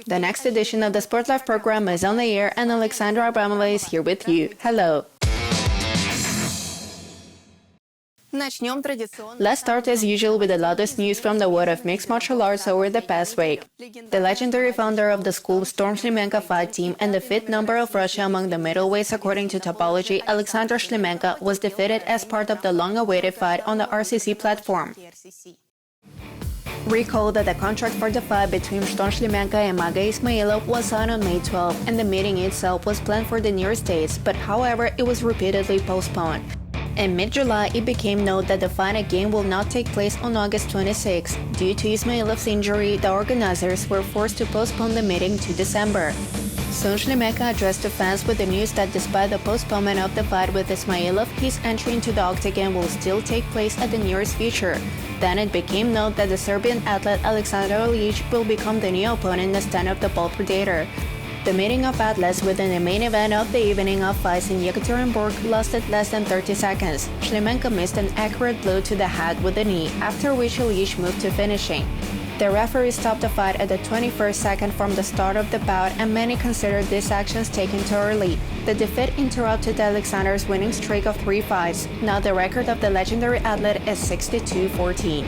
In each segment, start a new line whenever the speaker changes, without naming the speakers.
The next edition of the SportLife program is on the air, and Alexander Storm is here with you. Hello. Let's start as usual with the latest news from the world of mixed martial arts over the past week. The legendary founder of the school Storm Shlemenko fight team and the fifth number of Russia among the middleweights according to topology, Alexander Storm was defeated as part of the long-awaited fight on the RCC platform. Recall that the contract for the fight between Storm Shlemenko and Mikhailidi was signed on May 12, and the meeting itself was planned for the nearest dates, but however, it was repeatedly postponed. In mid-July, it became known that the fight again will not take place on August 26. Due to Ismailov's injury, the organizers were forced to postpone the meeting to December. Soon Shlemenko addressed the fans with the news that despite the postponement of the fight with Ismailov, his entry into the octagon will still take place at the nearest future. Then it became known that the Serbian athlete Alexander Ilic will become the new opponent in the stand of the Ball Predator. The meeting of athletes within the main event of the evening of fights in Yekaterinburg lasted less than 30 seconds. Shlemenko missed an accurate blow to the head with a knee, after which Ilic moved to finishing. The referee stopped the fight at the 21st second from the start of the bout, and many considered these actions taken too early. The defeat interrupted Alexander's winning streak of 3 fights. Now the record of the legendary athlete is 62-14.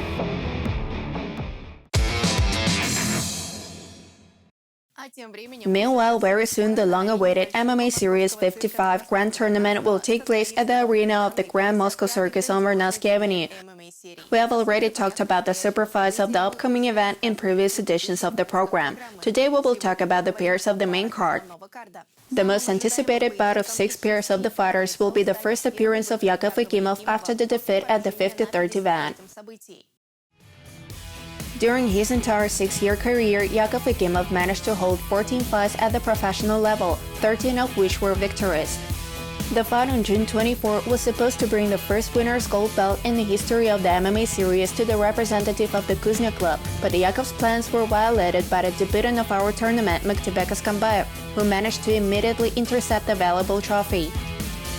Meanwhile, very soon the long-awaited MMA Series-55 Grand Tournament will take place at the arena of the Grand Moscow Circus on Vernadsky Avenue. We have already talked about the super fights of the upcoming event in previous editions of the program. Today we will talk about the pairs of the main card. The most anticipated bout of 6 pairs of the fighters will be the first appearance of Ekimov after the defeat at the 53rd event. During his entire 6-year career, Ekimov managed to hold 14 fights at the professional level, 13 of which were victorious. The fight on June 24 was supposed to bring the first winner's gold belt in the history of the MMA series to the representative of the Kuznia club, but Yakov's plans were violated by the debutant of our tournament, Mikhailidi, who managed to immediately intercept the valuable trophy.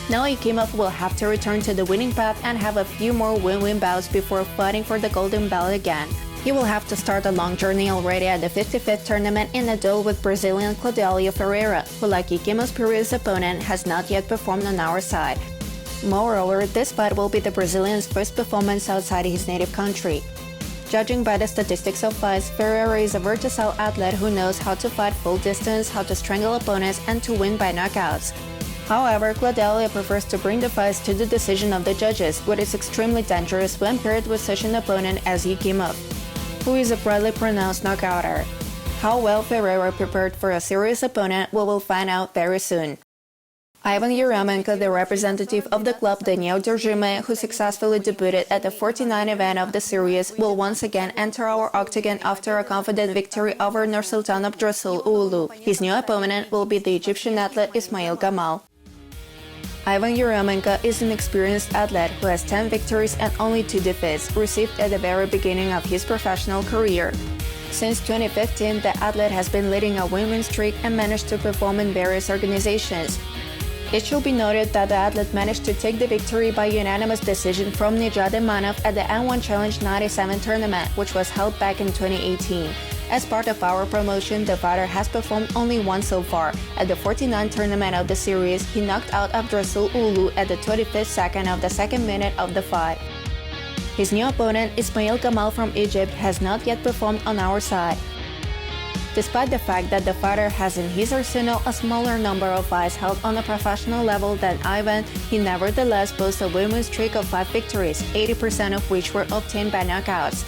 Now Ekimov will have to return to the winning path and have a few more win-win bouts before fighting for the golden belt again. He will have to start a long journey already at the 55th tournament in a duel with Brazilian Ferreira, who, like Ekimov's previous opponent, has not yet performed on our side. Moreover, this fight will be the Brazilian's first performance outside his native country. Judging by the statistics of fights, Ferreira is a versatile athlete who knows how to fight full distance, how to strangle opponents, and to win by knockouts. However, Claudelia prefers to bring the fights to the decision of the judges, which is extremely dangerous when paired with such an opponent as Ekimov, who is a broadly pronounced knockouter. How well Ferreira prepared for a serious opponent we will find out very soon. Ivan Eremenko, the representative of the club Daniel Derjume, who successfully debuted at the 49th event of the series, will once again enter our octagon after a confident victory over Nursultan Abdrasul Ulu. His new opponent will be the Egyptian athlete Ismail Gamal. Ivan Eremenko is an experienced athlete who has 10 victories and only 2 defeats, received at the very beginning of his professional career. Since 2015, the athlete has been leading a win-win streak and managed to perform in various organizations. It should be noted that the athlete managed to take the victory by unanimous decision from Nijad Emanov at the N1 Challenge 97 tournament, which was held back in 2018. As part of our promotion, the fighter has performed only once so far. At the 49th tournament of the series, he knocked out Abdrasul Ulu at the 25th second of the second minute of the fight. His new opponent, Ismail Gamal from Egypt, has not yet performed on our side. Despite the fact that the fighter has in his arsenal a smaller number of fights held on a professional level than Ivan, he nevertheless boasts a win-win streak of 5 victories, 80% of which were obtained by knockouts.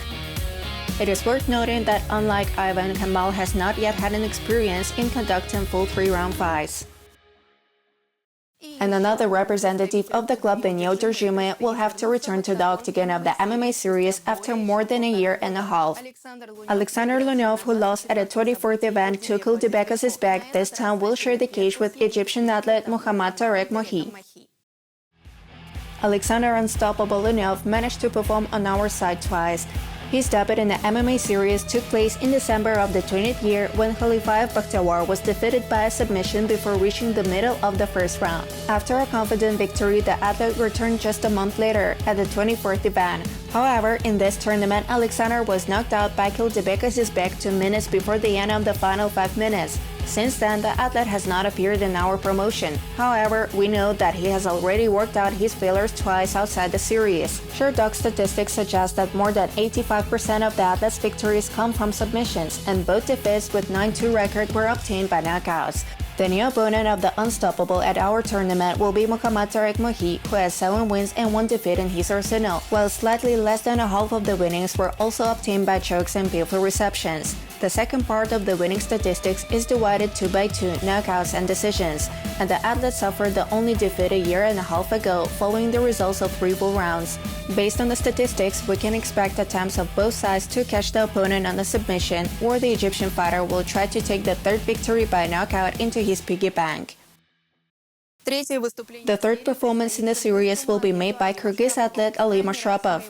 It is worth noting that unlike Ivan, Gamal has not yet had an experience in conducting full 3-round fights. And another representative of the club, Daniel Derjume, will have to return to the octagon of the MMA series after more than a year and a half. Alexander Lunev, who lost at the 24th event to Kuldibekos Uzbek, this time will share the cage with Egyptian athlete Muhammad Tarek Mohey. Alexander Unstoppable Lunev managed to perform on our side twice. His debut in the MMA series took place in December of the 20th year when Khalifayev Bakhtiawar was defeated by a submission before reaching the middle of the first round. After a confident victory, the athlete returned just a month later at the 24th event. However, in this tournament, Alexander was knocked out by Kildebekas 2 minutes before the end of the final 5 minutes. Since then, the athlete has not appeared in our promotion. However, we know that he has already worked out his failures twice outside the series. Sherdog statistics suggest that more than 85% of the athlete's victories come from submissions, and both defeats with 9-2 record were obtained by knockouts. The new opponent of the unstoppable at our tournament will be Tarek Mohey, who has 7 wins and 1 defeat in his arsenal, while slightly less than a half of the winnings were also obtained by chokes and painful receptions. The second part of the winning statistics is divided 2x2 knockouts and decisions, and the athlete suffered the only defeat a year and a half ago following the results of 3 full rounds. Based on the statistics, we can expect attempts of both sides to catch the opponent on a submission, or the Egyptian fighter will try to take the third victory by knockout into his piggy bank. The third performance in the series will be made by Kyrgyz athlete Ali Mashrapov.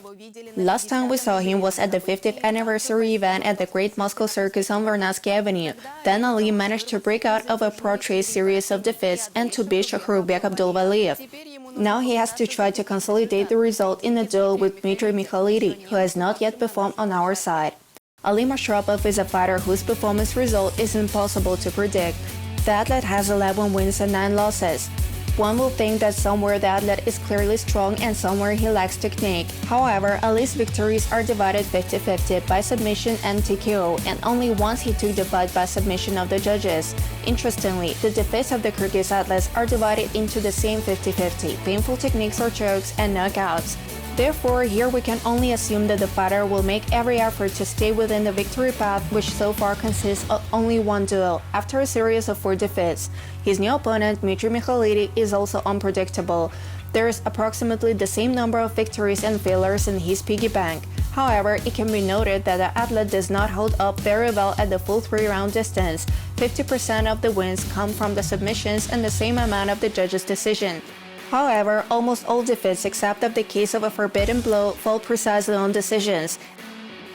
Last time we saw him was at the 50th anniversary event at the Great Moscow Circus on Vernadsky Avenue. Then Ali managed to break out of a pro-trade series of defeats and to beat Shakhrubek Abdulvaliyev. Now he has to try to consolidate the result in a duel with Dmitry Mikhailidi, who has not yet performed on our side. Ali Mashrapov is a fighter whose performance result is impossible to predict. The athlete has 11 wins and 9 losses. One will think that somewhere the athlete is clearly strong and somewhere he lacks technique. However, Ali's victories are divided 50-50 by submission and TKO, and only once he took the fight by submission of the judges. Interestingly, the defeats of the Kyrgyz athletes are divided into the same 50-50, painful techniques or chokes, and knockouts. Therefore, here we can only assume that the fighter will make every effort to stay within the victory path, which so far consists of only 1 duel, after a series of 4 defeats. His new opponent, Dmitry Mikhailidi, is also unpredictable. There is approximately the same number of victories and failures in his piggy bank. However, it can be noted that the athlete does not hold up very well at the full 3-round distance. 50% of the wins come from the submissions and the same amount of the judge's decision. However, almost all defeats except of the case of a forbidden blow fall precisely on decisions.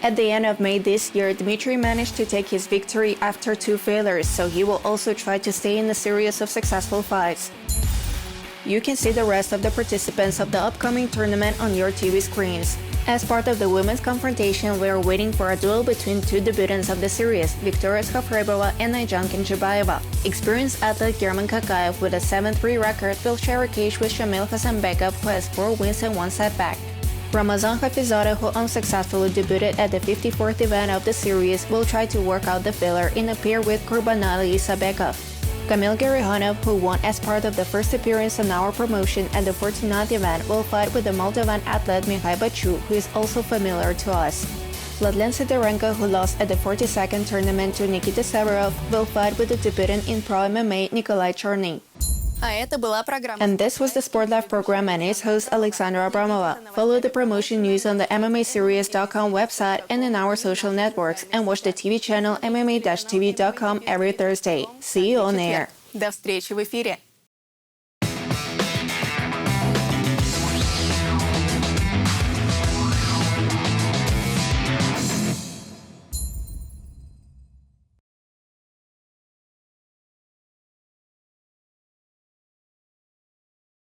At the end of May this year, Dmitry managed to take his victory after 2 failures, so he will also try to stay in a series of successful fights. You can see the rest of the participants of the upcoming tournament on your TV screens. As part of the women's confrontation, we are waiting for a duel between 2 debutants of the series, Victoria Skafrebova and Ayjan Kenjibayeva. Experienced athlete German Kakayev with a 7-3 record will share a cage with Shamil Hasanbekov, who has 4 wins and 1 setback. Ramazan Hafizadeh, who unsuccessfully debuted at the 54th event of the series, will try to work out the failure in a pair with Kurbanali Isabekov. Kamil Gerihanov, who won as part of the first appearance on our promotion at the 49th event, will fight with the Moldovan athlete Mihai Baciu, who is also familiar to us. Vladlen Sidorenko, who lost at the 42nd tournament to Nikita Severov, will fight with the debutant in Pro MMA Nikolai Chorny. And this was the SportLife program and its host Alexandra Abramova. Follow the promotion news on the MMAseries.com website and in our social networks, and watch the TV channel MMA-TV.com every Thursday. See you on air.
До встречи в эфире!